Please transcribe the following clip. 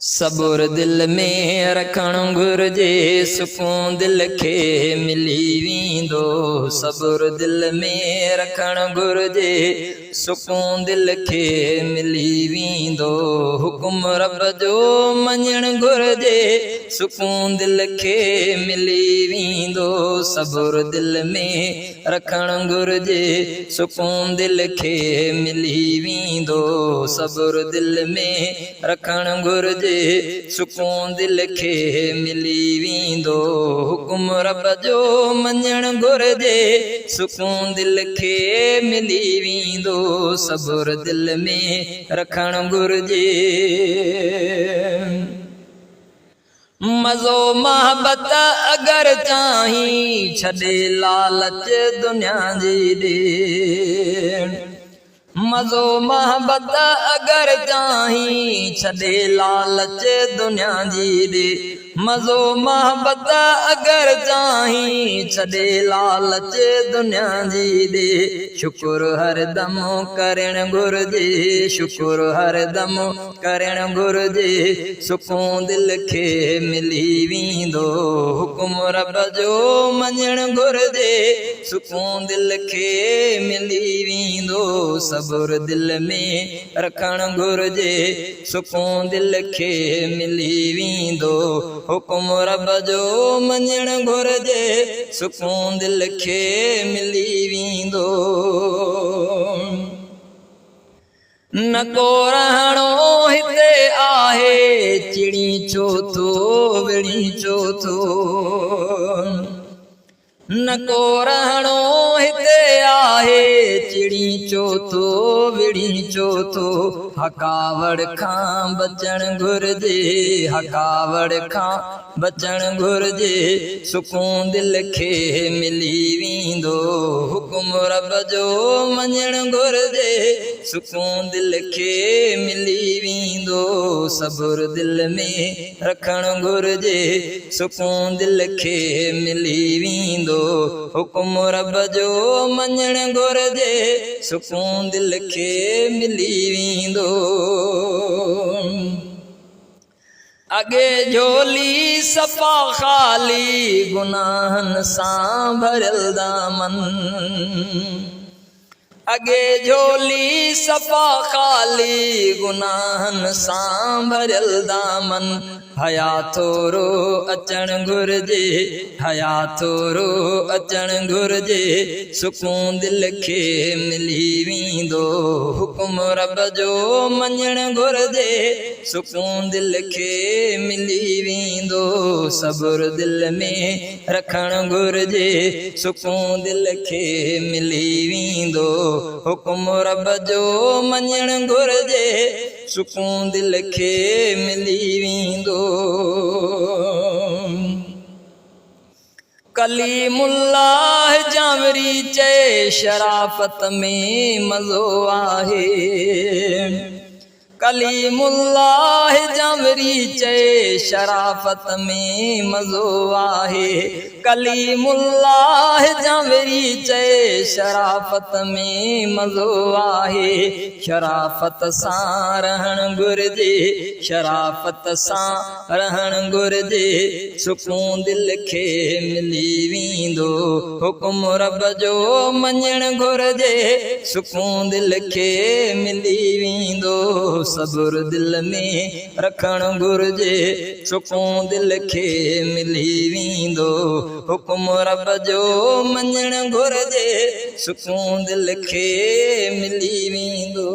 सबुर दिल में रखण घुर्जे, सुकून दिल खे मिली वेंदो। सबुर दिल में रखण घुर्जे, सुकून दिल खे मिली वेंदो। हुकुम रब जो मञण घुर्जे, सुकून दिल खे मिली वेंदो। सबुर दिल में रखण घुर्जे, सुकून दिल खे मिली वेंदो। सबुर दिल में रखण घुर्जे, सुकून दिल खे मिली वेंदो। हुकुम रब जो मञण घुर्जे, सुकून दिल खे मिली वेंदो। सबुर दिल में रखण घुर्जे। मज़ो मोहब्बत अगर चाहीं, छॾे लालच दुनिया जी ॾे। मज़ो मोहब्बत अगर चाहीं, छॾे लालच दुनिया जी ॾे। मज़ो मोहब्बत अगर चाहीं, छॾे लालच दुनिया जी ॾे। शुक्र हर दम करण घुर्जे, शुक्र हर दम करण घुर्जे। सुकून दिल खे मिली वेंदो। हुकुम रब जो मञण घुर्जे, सुकून दिल खे मिली वेंदो। सबुर दिल में रखण घुर्जे, सुकून दिल खे मिली वेंदो। हुकुम रब जो मञण घुर्जे, सुकून दिल खे मिली वेंदो। न को रहणो हिते आहे, चिड़ी छो थो विड़ी छो थो। न को रहणो हिते आहे, चिड़ी छो थो विड़ी छो थो। हकावड़ खां बचण घुर्जे, हकावड़ खां बचण घुर्जे। सुकून दिल खे मिली वेंदो। हुकुम रब जो मञण घुर्जे, सुकून दिल खे मिली वेंदो। सबुर दिल में रखण घुर्जे, सुकून दिल खे मिली वेंदो। हुकुम रब जो मञण घुर्जे, सुकून दिल खे मिली वेंदो। अॻे झोली सफ़ा ख़ाली, गुनाहनि सां भरियल दामन। अॻे झोली सफ़ा ख़ाली, गुनाहनि सां भरियल दामन। हया थोरो अचण घुर्जे, हया थोरो अचण घुर्जे। सुकून दिल खे मिली वेंदो। हुकुम रब जो मञण घुर्जे, सुकून दिल खे मिली वेंदो। सबुर दिल में रखण घुर्जे, सुकून दिल खे मिली वेंदो। हुकुम रब जो मञण घुर्जे, सुकून दिल खे मिली वेंदो। कलीमुल्लाह जावरी चए, शराफत में मज़ो आहे। कलीमुल्लाह जावरी चए, शराफत में मज़ो आहे। कलीमुल्लाह जावरी चए, शराफत में मज़ो आहे। शराफत सां रहण घुर्जे, शराफत सां रहण घुर्जे। सुकून दिल खे मिली वेंदो। हुकुम रब जो मञण घुर्जे, सुकून दिल खे मिली वेंदो। सबुर दिल में रखण घुर्जे, सुकून दिल खे मिली वेंदो। हुकुम रब जो मञण घुर्जे, सुकून दिल खे मिली वेंदो।